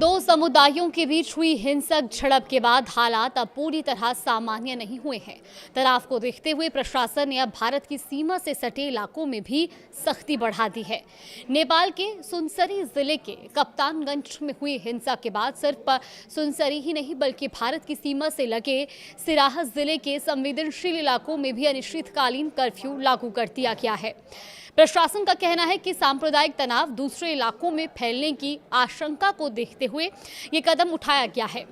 दो समुदायों के बीच हुई हिंसक झड़प के बाद हालात अब पूरी तरह सामान्य नहीं हुए हैं। तनाव को देखते हुए प्रशासन ने अब भारत की सीमा से सटे इलाकों में भी सख्ती बढ़ा दी है। नेपाल के सुनसरी जिले के कप्तानगंज में हुई हिंसा के बाद सिर्फ सुनसरी ही नहीं बल्कि भारत की सीमा से लगे सिराहा जिले के संवेदनशील इलाकों में भी अनिश्चितकालीन कर्फ्यू लागू कर दिया गया है। प्रशासन का कहना है कि सांप्रदायिक तनाव दूसरे इलाकों में फैलने की आशंका को देखते हुए ये कदम उठाया गया है।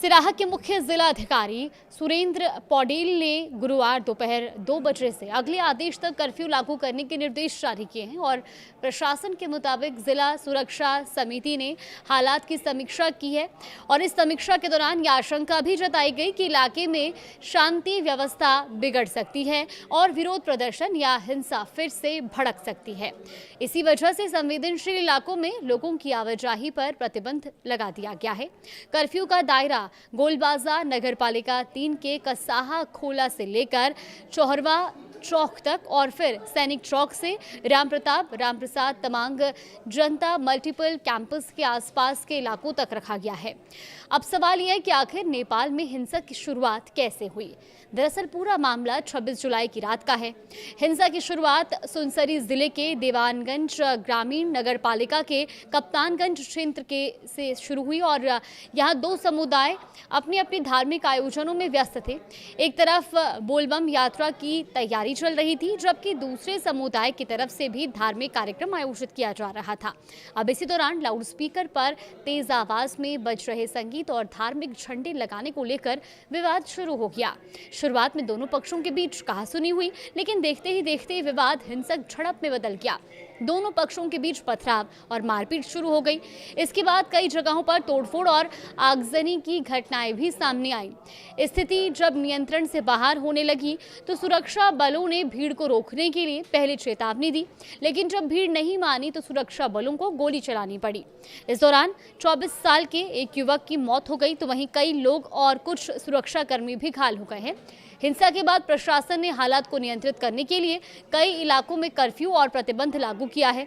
सिराहा के मुख्य जिला अधिकारी सुरेंद्र पौडेल ने गुरुवार दोपहर 2 बजे से अगले आदेश तक कर्फ्यू लागू करने के निर्देश जारी किए हैं और प्रशासन के मुताबिक जिला सुरक्षा समिति ने हालात की समीक्षा की है और इस समीक्षा के दौरान ये आशंका भी जताई गई कि इलाके में शांति व्यवस्था बिगड़ सकती है और विरोध प्रदर्शन या हिंसा फिर से भड़क सकती है। इसी वजह से संवेदनशील इलाकों में लोगों की आवाजाही पर प्रतिबंध लगा दिया गया है। कर्फ्यू का दायरा गोलबाजार नगरपालिका 3 के कसाहा खोला से लेकर चौहरवा चौक तक और फिर सैनिक चौक से रामप्रसाद तमांग जनता मल्टीपल कैंपस के आसपास के इलाकों तक रखा गया है। अब सवाल यह है कि आखिर नेपाल में हिंसा की शुरुआत कैसे हुई। दरअसल पूरा मामला 26 जुलाई की रात का है। हिंसा की शुरुआत सुनसरी जिले के देवानगंज ग्रामीण नगरपालिका के कप्तानगंज क्षेत्र से शुरू हुई और यहाँ दो समुदाय अपनी अपनी धार्मिक आयोजनों में व्यस्त थे। एक तरफ बोलबम यात्रा की तैयारी चल रही थी जबकि दूसरे समुदाय की तरफ से भी धार्मिक कार्यक्रम आयोजित किया जा रहा था। अब इसी दौरान लाउडस्पीकर पर तेज आवाज में बज रहे संगीत और धार्मिक झंडे लगाने को लेकर विवाद शुरू हो गया। शुरुआत में दोनों पक्षों के बीच कहासुनी हुई, लेकिन देखते ही देखते विवाद हिंसक झड़प में बदल गया। दोनों पक्षों के बीच पथराव और मारपीट शुरू हो गई। इसके बाद कई जगहों पर तोड़फोड़ और आगजनी की घटनाएं भी सामने आई। स्थिति जब नियंत्रण से बाहर होने लगी तो सुरक्षा बलों ने भीड़ को रोकने के लिए पहले चेतावनी दी, लेकिन जब भीड़ नहीं मानी तो सुरक्षा बलों को गोली चलानी पड़ी। इस दौरान 24 साल के एक युवक की मौत हो गई तो वहीं कई लोग और कुछ सुरक्षाकर्मी भी घायल हो गए हैं। हिंसा के बाद प्रशासन ने हालात को नियंत्रित करने के लिए कई इलाकों में कर्फ्यू और प्रतिबंध लागू किया है।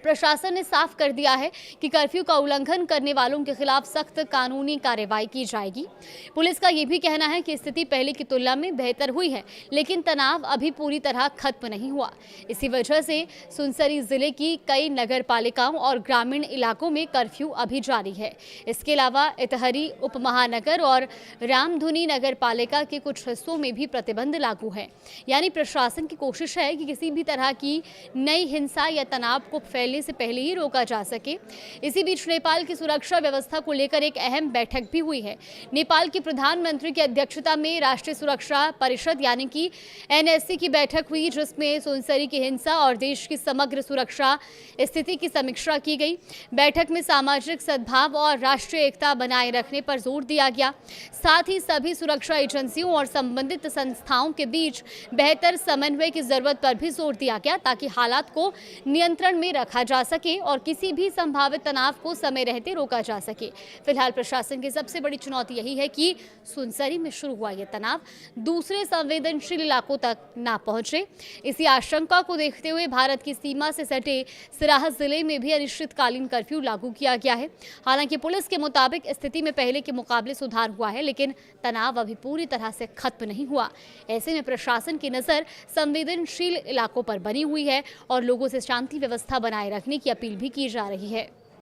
प्रशासन ने साफ कर दिया है कि कर्फ्यू का उल्लंघन करने वालों के खिलाफ सख्त कानूनी कार्रवाई की जाएगी। पुलिस का यह भी कहना है कि स्थिति पहले की तुलना में बेहतर हुई है, लेकिन तनाव अभी पूरी तरह खत्म नहीं हुआ। इसी वजह से सुनसरी जिले की कई नगर पालिकाओं और ग्रामीण इलाकों में कर्फ्यू अभी जारी है। इसके अलावा इतहरी उपमहानगर और रामधुनी नगर पालिका के कुछ हिस्सों में भी प्रतिबंध लागू है। यानी प्रशासन की कोशिश है कि किसी भी तरह की नई हिंसा या तनाव को फैलने से पहले ही रोका जा सके। इसी बीच नेपाल की सुरक्षा व्यवस्था को लेकर एक अहम बैठक भी हुई है। नेपाल के प्रधानमंत्री की अध्यक्षता में राष्ट्रीय सुरक्षा परिषद यानी कि एनएससी की बैठक हुई, जिसमें सुनसरी की हिंसा और देश की समग्र सुरक्षा स्थिति की समीक्षा की गई। बैठक में सामाजिक सद्भाव और राष्ट्रीय एकता बनाए रखने पर जोर दिया गया। साथ ही सभी सुरक्षा एजेंसियों और संबंधित संस्थाओं के बीच बेहतर समन्वय की जरूरत पर भी जोर दिया गया ताकि हालात को नियंत्रण में रखा जा सके और किसी भी संभावित तनाव को समय रहते रोका जा सके। फिलहाल प्रशासन की सबसे बड़ी चुनौती यही है कि सुनसरी में शुरू हुआ यह तनाव दूसरे संवेदनशील इलाकों तक ना पहुंचे। इसी आशंका को देखते हुए भारत की सीमा से सटे सिराहा जिले में भी अनिश्चितकालीन कर्फ्यू लागू किया गया है। हालांकि पुलिस के मुताबिक स्थिति में पहले के मुकाबले सुधार हुआ है, लेकिन तनाव अभी पूरी तरह से खत्म नहीं हुआ। ऐसे में प्रशासन की नजर संवेदनशील इलाकों पर बनी हुई है और लोगों से शांति व्यवस्था बनाए रखने की अपील भी की जा रही है।